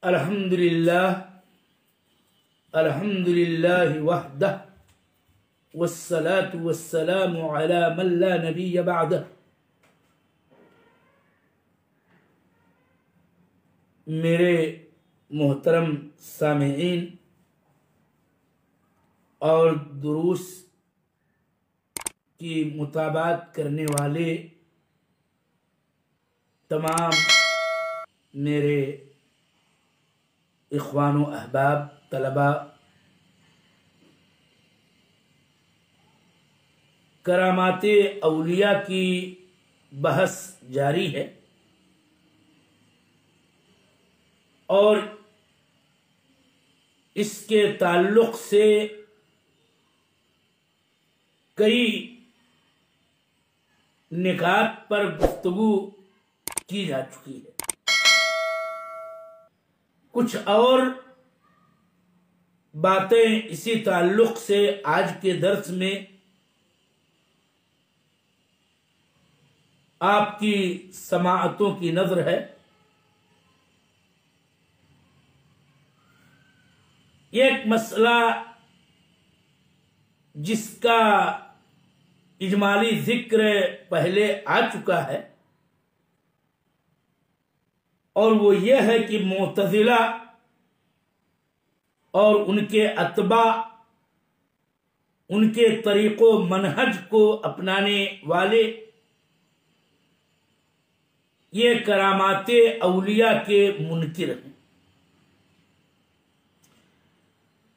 الحمد للہ وحدہ والصلاة والسلام علی من لا نبی بعدہ۔ میرے محترم سامعین اور دروس کی متابعت کرنے والے تمام میرے اخوان و احباب طلباء، کرامات اولیاء کی بحث جاری ہے اور اس کے تعلق سے کئی نکات پر گفتگو کی جا چکی ہے۔ کچھ اور باتیں اسی تعلق سے آج کے درس میں آپ کی سماعتوں کی نظر ہے۔ ایک مسئلہ جس کا اجمالی ذکر پہلے آ چکا ہے اور وہ یہ ہے کہ معتزلہ اور ان کے اتباع، ان کے طریق و منہج کو اپنانے والے یہ کرامات اولیاء کے منکر ہیں۔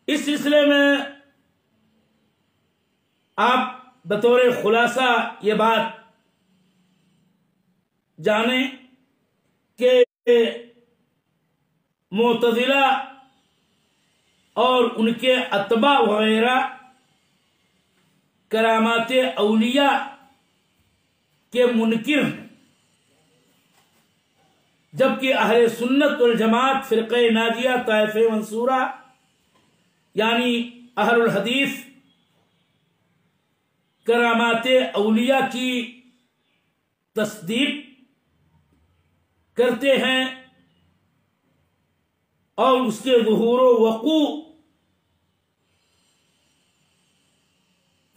اس سلسلے میں آپ بطور خلاصہ یہ بات جانیں کہ معتزلہ اور ان کے اتباع وغیرہ کرامات اولیاء کے منکر ہیں، جبکہ اہل سنت والجماعت فرقہ ناجیہ طائفہ منصورہ یعنی اہل الحدیث کرامات اولیاء کی تصدیق کرتے ہیں اور اس کے ظہور و وقوع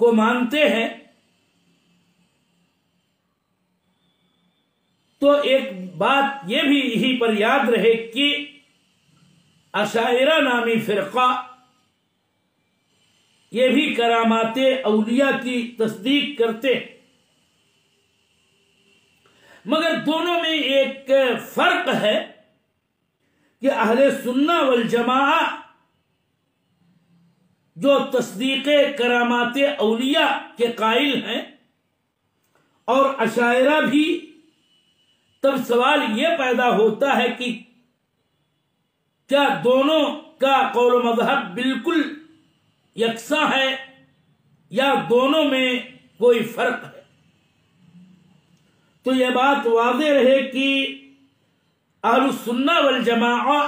کو مانتے ہیں۔ تو ایک بات یہ بھی یہیں پر یاد رہے کہ اشاعرہ نامی فرقہ یہ بھی کرامات اولیاء کی تصدیق کرتے ہیں، مگر دونوں میں ایک فرق ہے کہ اہل سنہ والجماعہ جو تصدیق کرامات اولیاء کے قائل ہیں اور اشاعرہ بھی، تب سوال یہ پیدا ہوتا ہے کہ کیا دونوں کا قول و مذہب بالکل یکساں ہے یا دونوں میں کوئی فرق ہے؟ تو یہ بات واضح رہے کہ اہل السنہ والجماعہ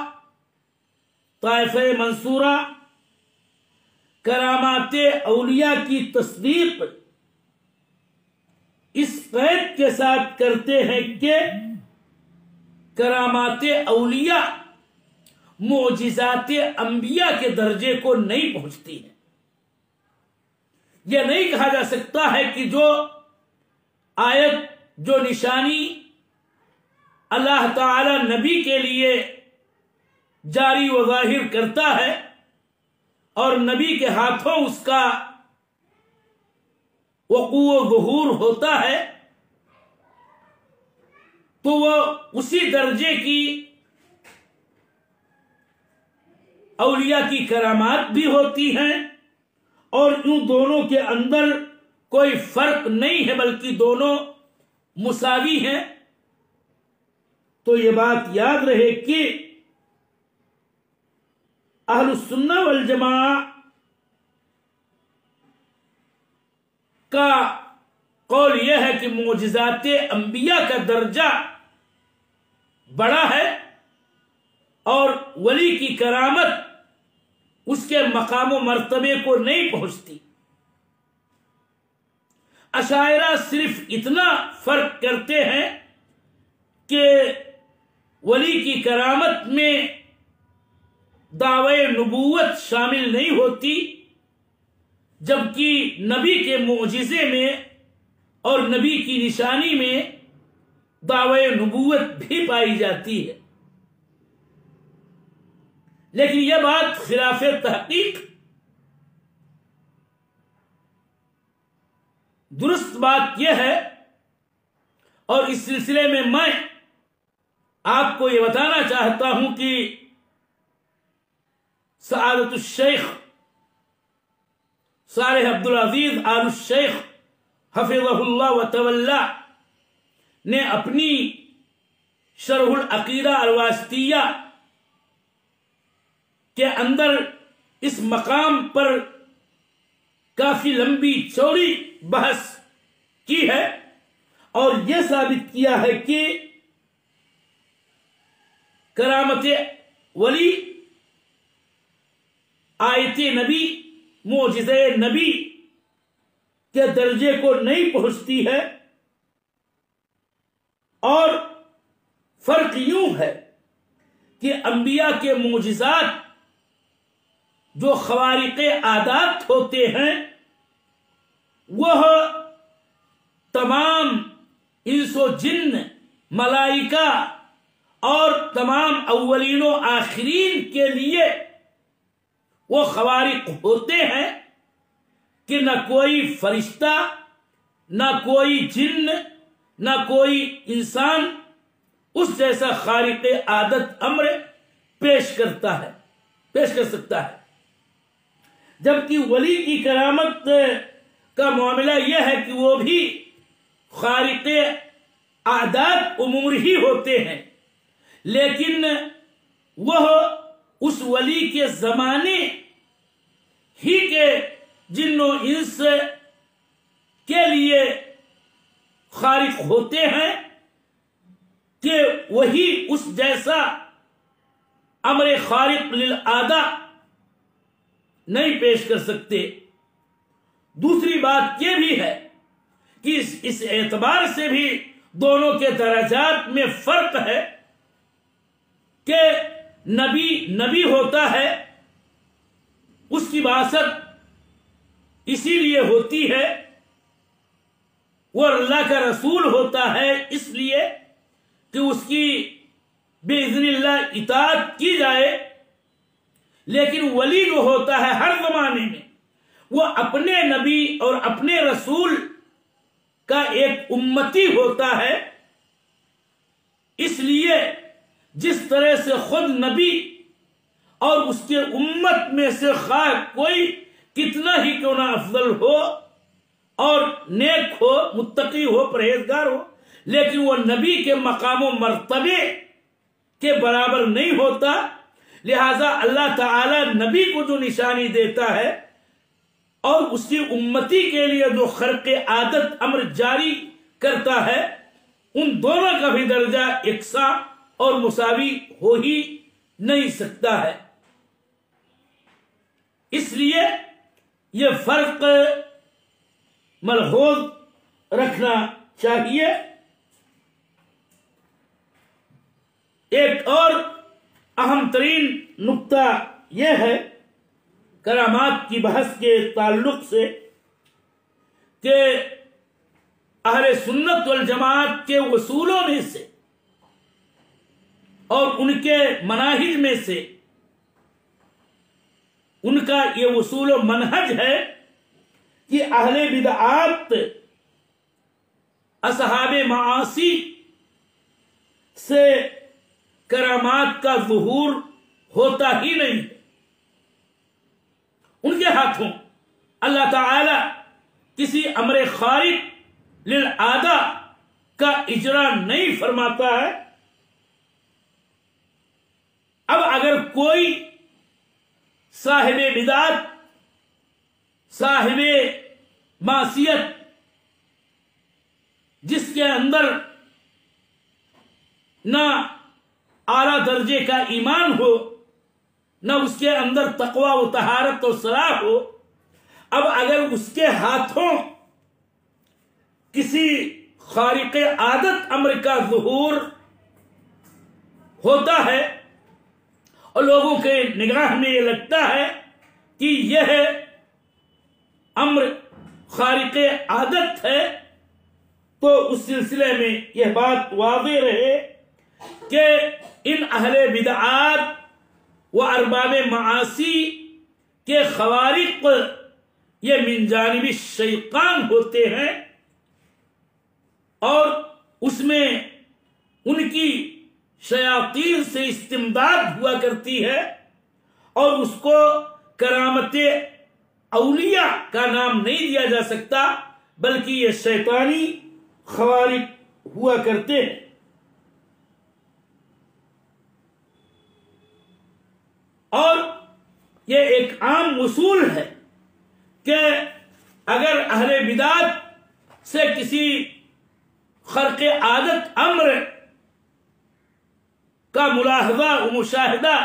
طائفہ منصورہ کرامات اولیاء کی تصدیق اس قید کے ساتھ کرتے ہیں کہ کرامات اولیاء معجزات انبیاء کے درجے کو نہیں پہنچتی ہیں۔ یہ نہیں کہا جا سکتا ہے کہ جو آیت، جو نشانی اللہ تعالی نبی کے لیے جاری و ظاہر کرتا ہے اور نبی کے ہاتھوں اس کا وقوع و ظہور ہوتا ہے، تو وہ اسی درجے کی اولیاء کی کرامات بھی ہوتی ہیں اور ان دونوں کے اندر کوئی فرق نہیں ہے بلکہ دونوں مساوی ہیں۔ تو یہ بات یاد رہے کہ اہل السنہ والجماعہ کا قول یہ ہے کہ معجزات انبیاء کا درجہ بڑا ہے اور ولی کی کرامت اس کے مقام و مرتبے کو نہیں پہنچتی۔ اشاعرہ صرف اتنا فرق کرتے ہیں کہ ولی کی کرامت میں دعوے نبوت شامل نہیں ہوتی، جبکہ نبی کے معجزے میں اور نبی کی نشانی میں دعوے نبوت بھی پائی جاتی ہے۔ لیکن یہ بات خلاف تحقیق، درست بات یہ ہے، اور اس سلسلے میں آپ کو یہ بتانا چاہتا ہوں کہ سعادت الشیخ صالح عبدالعزیز آل الشیخ حفظہ اللہ وتولی نے اپنی شرح العقیدہ الواسطیہ کے اندر اس مقام پر کافی لمبی چوڑی بحث کی ہے، اور یہ ثابت کیا ہے کہ کرامت ولی، آیت نبی، معجزہ نبی کے درجے کو نہیں پہنچتی ہے، اور فرق یوں ہے کہ انبیاء کے معجزات جو خوارق عادات ہوتے ہیں وہ تمام انس و جن، ملائکہ اور تمام اولین و آخرین کے لیے وہ خوارق ہوتے ہیں کہ نہ کوئی فرشتہ، نہ کوئی جن، نہ کوئی انسان اس جیسا خارق عادت امر پیش کر سکتا ہے، جبکہ ولی کی کرامت کا معاملہ یہ ہے کہ وہ بھی خارق عادات امور ہی ہوتے ہیں، لیکن وہ اس ولی کے زمانے ہی کے جن و انس کے لیے خارق ہوتے ہیں کہ وہی اس جیسا امر خارق للعادہ نہیں پیش کر سکتے۔ دوسری بات یہ بھی ہے کہ اس اعتبار سے بھی دونوں کے درجات میں فرق ہے کہ نبی ہوتا ہے، اس کی بعثت اسی لیے ہوتی ہے، وہ اللہ کا رسول ہوتا ہے اس لیے کہ اس کی باذن اللہ اطاعت کی جائے، لیکن ولی جو ہوتا ہے ہر زمانے میں وہ اپنے نبی اور اپنے رسول کا ایک امتی ہوتا ہے، اس لیے جس طرح سے خود نبی اور اس کے امت میں سے خواہ کوئی کتنا ہی کیوں نہ افضل ہو اور نیک ہو، متقی ہو، پرہیزگار ہو، لیکن وہ نبی کے مقام و مرتبے کے برابر نہیں ہوتا، لہذا اللہ تعالی نبی کو جو نشانی دیتا ہے اور اس کی امتی کے لیے جو خرق عادت امر جاری کرتا ہے، ان دونوں کا بھی درجہ یکساں اور مساوی ہو ہی نہیں سکتا ہے۔ اس لیے یہ فرق ملحوظ رکھنا چاہیے۔ ایک اور اہم ترین نقطہ یہ ہے کرامات کی بحث کے تعلق سے کہ اہل سنت والجماعت کے اصولوں میں سے اور ان کے مناہج میں سے ان کا یہ اصول و منہج ہے کہ اہل بدعات اصحاب معاصی سے کرامات کا ظہور ہوتا ہی نہیں، ان کے ہاتھوں اللہ تعالی کسی امر خارق للعادہ کا اجرا نہیں فرماتا ہے۔ اب اگر کوئی صاحب بدعت، صاحب معصیت، جس کے اندر نہ اعلیٰ درجے کا ایمان ہو، نہ اس کے اندر تقوی و طہارت و صلاح ہو، اب اگر اس کے ہاتھوں کسی خارق عادت امر کا ظہور ہوتا ہے اور لوگوں کے نگاہ میں یہ لگتا ہے کہ یہ امر خارق عادت ہے، تو اس سلسلے میں یہ بات واضح رہے کہ ان اہل بدعات و ارباب معاصی کے خوارق یہ من جانب الشیطان ہوتے ہیں، اور اس میں ان کی شیاطین سے استمداد ہوا کرتی ہے، اور اس کو کرامت اولیاء کا نام نہیں دیا جا سکتا، بلکہ یہ شیطانی خوارق ہوا کرتے ہیں۔ اور یہ ایک عام اصول ہے کہ اگر اہل بدعت سے کسی خرق عادت امر کا ملاحظہ و مشاہدہ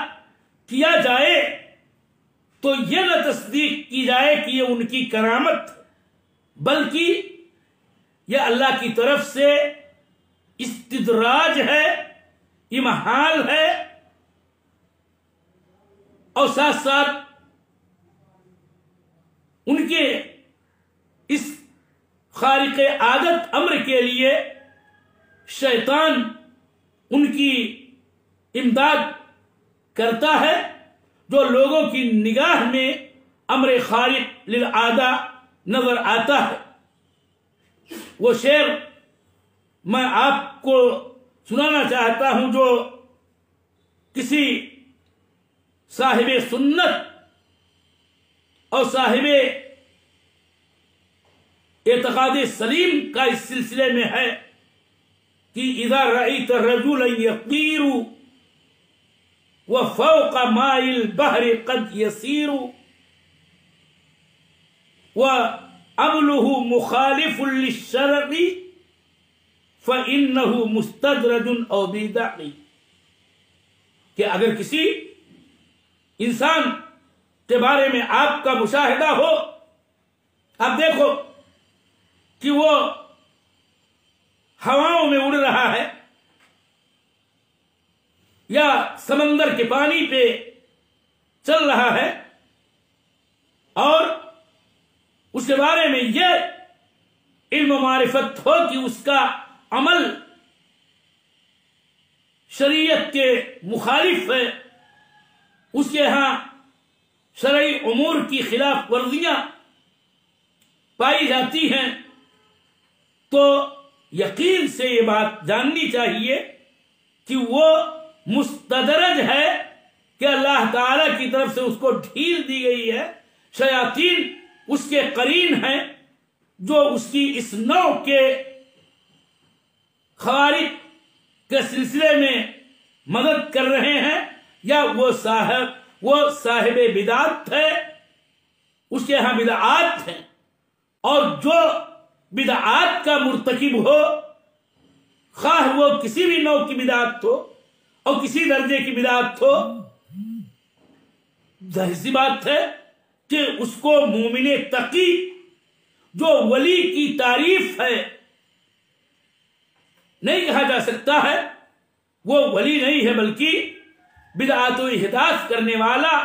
کیا جائے تو یہ نہ تصدیق کی جائے کہ یہ ان کی کرامت، بلکہ یہ اللہ کی طرف سے استدراج ہے، امہال ہے، اور ساتھ ساتھ ان کے اس خارق عادت امر کے لیے شیطان ان کی امداد کرتا ہے، جو لوگوں کی نگاہ میں امر خارق للعادہ نظر آتا ہے۔ وہ شعر میں آپ کو سنانا چاہتا ہوں جو کسی صاحب سنت اور صاحب اعتقاد سلیم کا اس سلسلے میں ہے کہ اذا رأيت رجلا يطير وفوق ماء البحر قد يسير وعمله مخالف للشرع فإنه مستدرج أو بدع، کہ اگر کسی انسان کے بارے میں آپ کا مشاہدہ ہو، آپ دیکھو کہ وہ ہواؤں میں اڑ رہا ہے یا سمندر کے پانی پہ چل رہا ہے، اور اس کے بارے میں یہ علم و معرفت ہو کہ اس کا عمل شریعت کے مخالف ہے، اس کے ہاں شرعی امور کی خلاف ورزیاں پائی جاتی ہیں، تو یقین سے یہ بات جاننی چاہیے کہ وہ مستدرج ہے، کہ اللہ تعالی کی طرف سے اس کو ڈھیل دی گئی ہے، شیاطین اس کے قرین ہیں جو اس کی اس نوع کے خوارق کے سلسلے میں مدد کر رہے ہیں، یا وہ صاحب بدعت ہے، اس کے ہاں بدعات ہیں، اور جو بدعات کا مرتکب ہو، خواہ وہ کسی بھی نوع کی بدعت ہو اور کسی درجے کی بدعت ہو، ظاہر سی بات ہے کہ اس کو مومن تقی جو ولی کی تعریف ہے نہیں کہا جا سکتا ہے، وہ ولی نہیں ہے بلکہ بدعات و احداث کرنے والا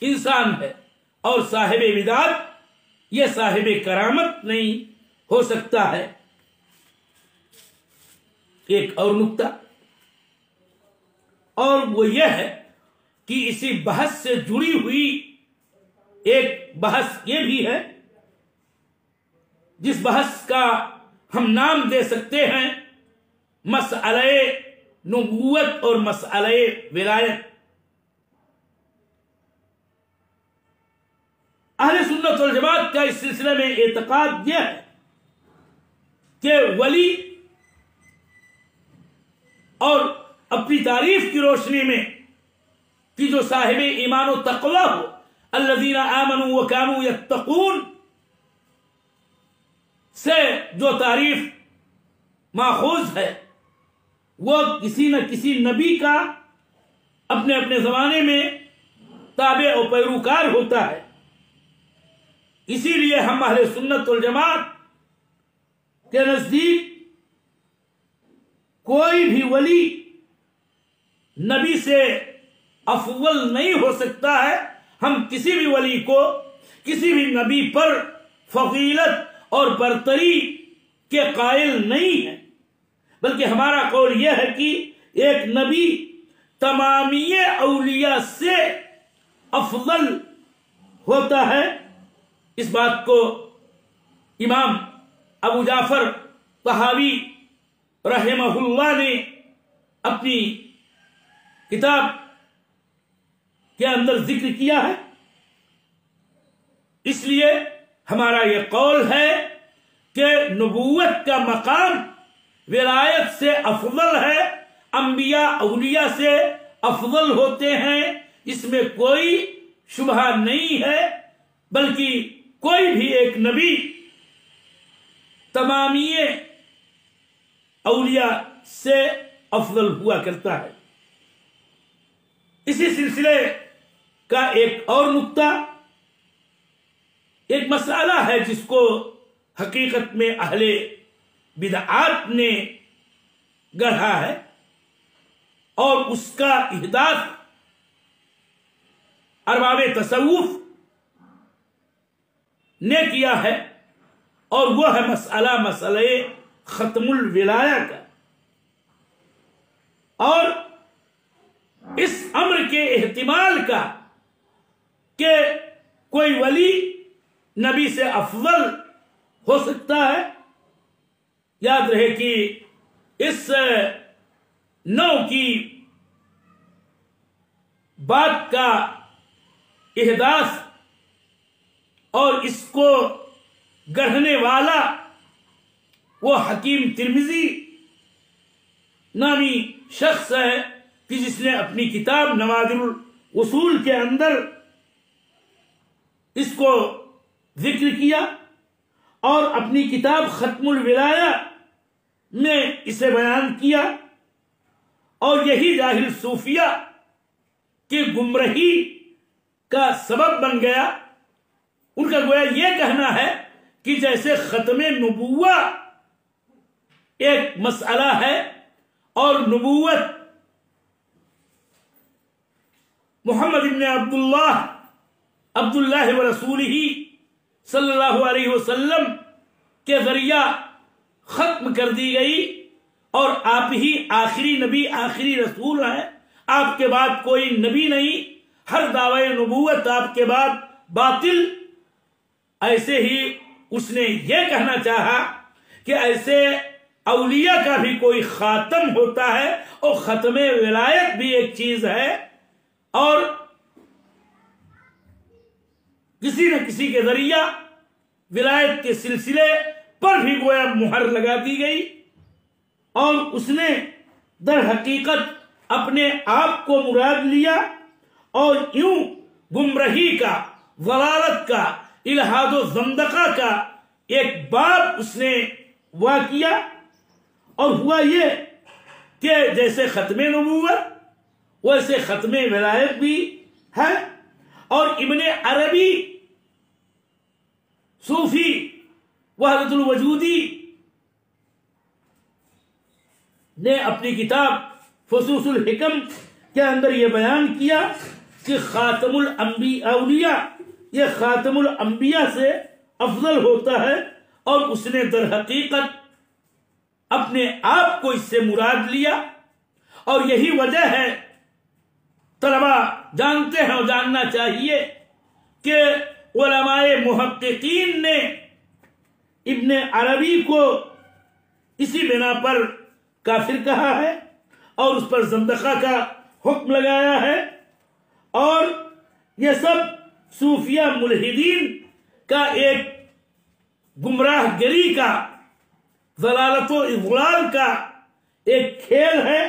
انسان ہے، اور صاحب بدعت یہ صاحب کرامت نہیں ہو سکتا ہے۔ ایک اور نکتہ اور وہ یہ ہے کہ اسی بحث سے جڑی ہوئی ایک بحث یہ بھی ہے، جس بحث کا ہم نام دے سکتے ہیں مسئلہ نبوت اور مسئلہ ولایت۔ اہل سنت والجماعت کا اس سلسلے میں اعتقاد یہ ہے کہ ولی اور اپنی تعریف کی روشنی میں کہ جو صاحب ایمان و تقوی ہو، الذین آمنوا وکانوا یتقون، سے جو تعریف ماخوذ ہے، وہ کسی نہ کسی نبی کا اپنے اپنے زمانے میں تابع و پیروکار ہوتا ہے۔ اسی لیے ہم اہل سنت والجماعت کے نزدیک کوئی بھی ولی نبی سے افضل نہیں ہو سکتا ہے۔ ہم کسی بھی ولی کو، کسی بھی نبی پر فضیلت اور برتری کے قائل نہیں ہیں، بلکہ ہمارا قول یہ ہے کہ ایک نبی تمامی اولیاء سے افضل ہوتا ہے۔ اس بات کو امام ابو جعفر طحاوی رحمہ اللہ نے اپنی کتاب کے اندر ذکر کیا ہے۔ اس لیے ہمارا یہ قول ہے کہ نبوت کا مقام ولایت سے افضل ہے، انبیاء اولیاء سے افضل ہوتے ہیں، اس میں کوئی شبہ نہیں ہے، بلکہ کوئی بھی ایک نبی تمامی اولیاء سے افضل ہوا کرتا ہے۔ اسی سلسلے کا ایک اور نقطہ، ایک مسئلہ ہے جس کو حقیقت میں اہل بدعات نے گڑھا ہے اور اس کا احداث ارباب تصوف نے کیا ہے، اور وہ ہے مسئلہ ختم الولایہ کا۔ اور اس امر کے احتمال کا کہ کوئی ولی نبی سے افضل ہو سکتا ہے، یاد رہے کہ اس نوع کی بات کا احداث اور اس کو گڑھنے والا وہ حکیم ترمذی نامی شخص ہے کہ جس نے اپنی کتاب نوادر الاصول کے اندر اس کو ذکر کیا، اور اپنی کتاب ختم الولایہ میں اسے بیان کیا، اور یہی جاہل صوفیہ کی گمراہی کا سبب بن گیا۔ ان کا گویا یہ کہنا ہے کہ جیسے ختم نبوہ ایک مسئلہ ہے اور نبوت محمد ابن عبداللہ ورسولہ صلی اللہ علیہ وسلم کے ذریعہ ختم کر دی گئی، اور آپ ہی آخری نبی آخری رسول ہیں، آپ کے بعد کوئی نبی نہیں، ہر دعوی نبوت آپ کے بعد باطل۔ ایسے ہی اس نے یہ کہنا چاہا کہ ایسے اولیاء کا بھی کوئی خاتم ہوتا ہے، اور ختم ولایت بھی ایک چیز ہے، اور کسی نہ کسی کے ذریعہ ولایت کے سلسلے پر بھی گویا مہر لگا دی گئی، اور اس نے در حقیقت اپنے آپ کو مراد لیا، اور یوں گمراہی کا، ضلالت کا، الحاد و زندقہ کا ایک باب اس نے وا کیا۔ اور ہوا یہ کہ جیسے ختم نبوت ویسے ختم ولایت بھی ہے، اور ابن عربی صوفی وحدت الوجودی نے اپنی کتاب فصوص الحکم کے اندر یہ بیان کیا کہ خاتم اولیاء یہ خاتم الانبیاء سے افضل ہوتا ہے، اور اس نے در حقیقت اپنے آپ کو اس سے مراد لیا۔ اور یہی وجہ ہے، طلباء جانتے ہیں اور جاننا چاہیے کہ علماء محققین نے ابن عربی کو اسی بنا پر کافر کہا ہے، اور اس پر زندقہ کا حکم لگایا ہے، اور یہ سب صوفیہ ملحدین کا ایک گمراہ گری کا، ضلالت و اضلال کا ایک کھیل ہے،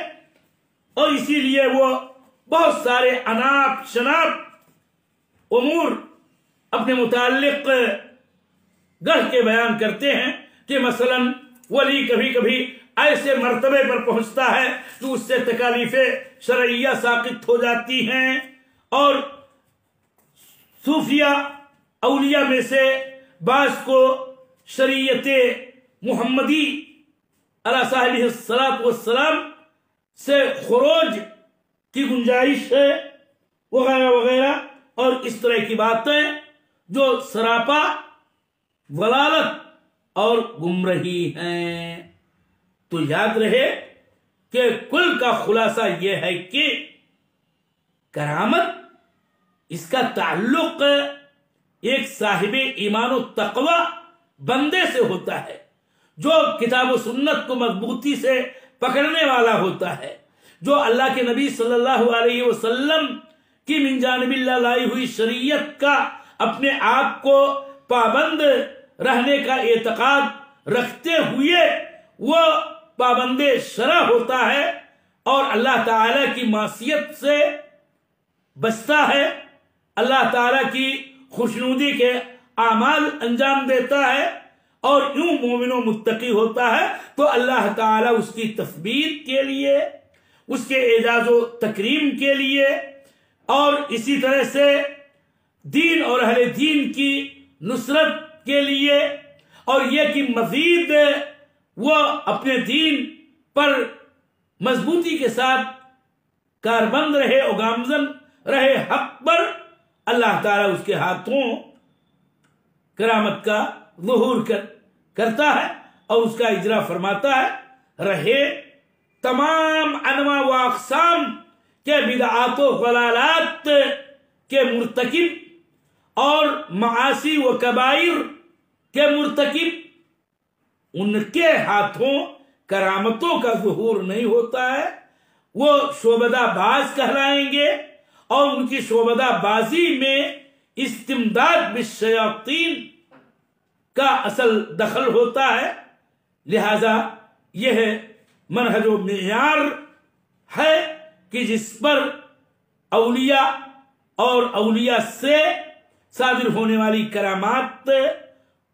اور اسی لیے وہ بہت سارے اناپ شناپ امور اپنے متعلق گڑھ کے بیان کرتے ہیں کہ مثلا ولی کبھی کبھی ایسے مرتبے پر پہنچتا ہے کہ اس سے تکالیف شرعیہ ساقط ہو جاتی ہیں، اور صوفیہ اولیاء میں سے بعض کو شریعت محمدی علی صاحبہ الصلاۃ والسلام سے خروج کی گنجائش ہے، وغیرہ وغیرہ اور اس طرح کی باتیں جو سراپا ضلالت اور گمراہی ہیں۔ تو یاد رہے کہ کل کا خلاصہ یہ ہے کہ کرامت اس کا تعلق ایک صاحب ایمان و تقوی بندے سے ہوتا ہے، جو کتاب و سنت کو مضبوطی سے پکڑنے والا ہوتا ہے، جو اللہ کے نبی صلی اللہ علیہ وسلم کی من جانب اللہ لائی ہوئی شریعت کا اپنے آپ کو پابند رہنے کا اعتقاد رکھتے ہوئے وہ پابند شرع ہوتا ہے اور اللہ تعالی کی معصیت سے بچتا ہے، اللہ تعالی کی خوشنودی کے اعمال انجام دیتا ہے اور یوں مومن و متقی ہوتا ہے، تو اللہ تعالی اس کی تثبیت کے لیے، اس کے اعزاز و تکریم کے لیے اور اسی طرح سے دین اور اہل دین کی نصرت کے لیے اور یہ کہ مزید وہ اپنے دین پر مضبوطی کے ساتھ کاربند رہے اور گامزن رہے حق پر، اللہ تعالیٰ اس کے ہاتھوں کرامت کا ظہور کرتا ہے اور اس کا اجرا فرماتا ہے۔ رہے تمام انواع و اقسام کے بدعات و ضلالات کے مرتکب اور معاصی و کبائر کے مرتکب، ان کے ہاتھوں کرامتوں کا ظہور نہیں ہوتا ہے، وہ شعبدہ باز کہلائیں گے اور ان کی شعبدہ بازی میں استمداد بالشیاطین کا اصل دخل ہوتا ہے۔ لہذا یہ منہج و معیار ہے کہ جس پر اولیاء اور اولیاء سے صادر ہونے والی کرامات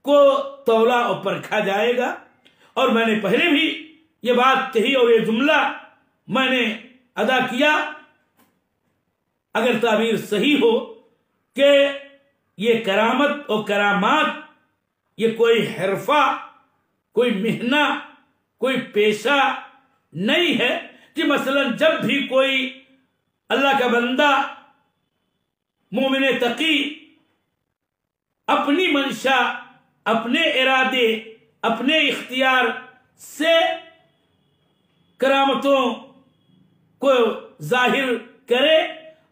کو تولا اور پرکھا جائے گا۔ اور میں نے پہلے بھی یہ بات کہی اور یہ جملہ میں نے ادا کیا، اگر تعبیر صحیح ہو، کہ یہ کرامت اور کرامات یہ کوئی حرفہ، کوئی مہنہ، کوئی پیشہ نہیں ہے کہ مثلا جب بھی کوئی اللہ کا بندہ مومن تقی اپنی منشا، اپنے ارادے، اپنے اختیار سے کرامتوں کو ظاہر کرے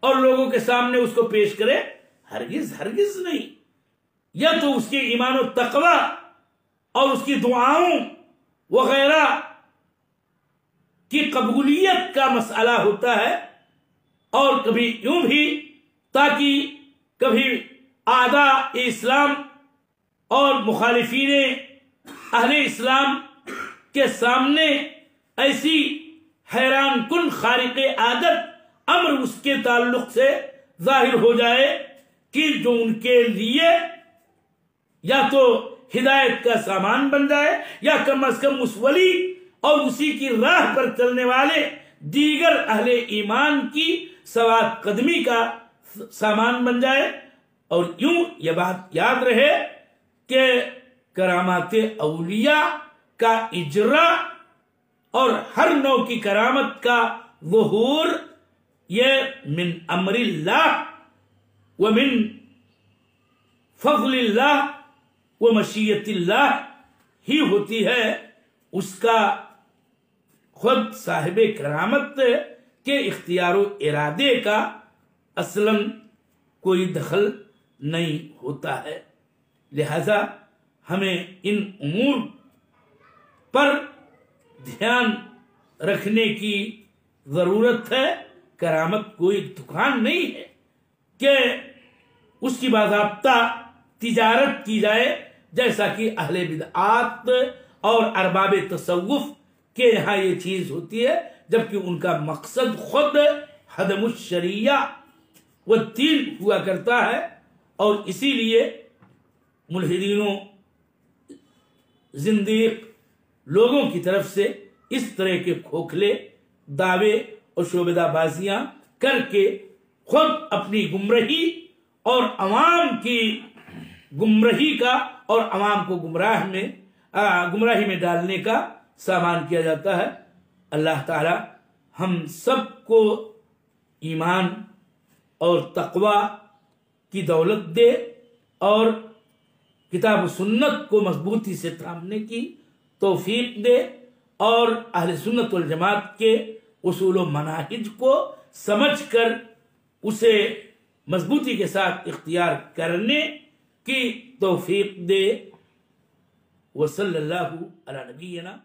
اور لوگوں کے سامنے اس کو پیش کرے، ہرگز ہرگز نہیں۔ یا تو اس کے ایمان و تقوی اور اس کی دعاؤں وغیرہ کی قبولیت کا مسئلہ ہوتا ہے، اور کبھی یوں بھی تاکہ کبھی اعداء اسلام اور مخالفین اہل اسلام کے سامنے ایسی حیران کن خارق عادت امر اس کے تعلق سے ظاہر ہو جائے کہ جو ان کے لیے یا تو ہدایت کا سامان بن جائے یا کم از کم اس ولی اور اسی کی راہ پر چلنے والے دیگر اہل ایمان کی سواد قدمی کا سامان بن جائے۔ اور یوں یہ بات یاد رہے کہ کرامات اولیاء کا اجرا اور ہر نوع کی کرامت کا ظہور یہ من امر اللہ ومن فضل اللہ ومشیت اللہ ہی ہوتی ہے، اس کا خود صاحب کرامت کے اختیار و ارادے کا اصلاً کوئی دخل نہیں ہوتا ہے۔ لہذا ہمیں ان امور پر دھیان رکھنے کی ضرورت ہے۔ کرامت کوئی دکان نہیں ہے کہ اس کی باضابطہ تجارت کی جائے، جیسا کہ اہل بدعات اور ارباب تصوف کے یہاں یہ چیز ہوتی ہے، جبکہ ان کا مقصد خود حدم الشریعہ والدین ہوا کرتا ہے، اور اسی لیے ملحدینوں، زندیق لوگوں کی طرف سے اس طرح کے کھوکھلے دعوے اور شعبدہ بازیاں کر کے خود اپنی گمراہی اور عوام کی گمراہی کا اور عوام کو گمراہی میں ڈالنے کا سامان کیا جاتا ہے۔ اللہ تعالی ہم سب کو ایمان اور تقوی کی دولت دے اور کتاب و سنت کو مضبوطی سے تھامنے کی توفیق دے اور اہل سنت والجماعت کے اصول و مناہج کو سمجھ کر اسے مضبوطی کے ساتھ اختیار کرنے کی توفیق دے۔ وصلی اللہ علی نبینا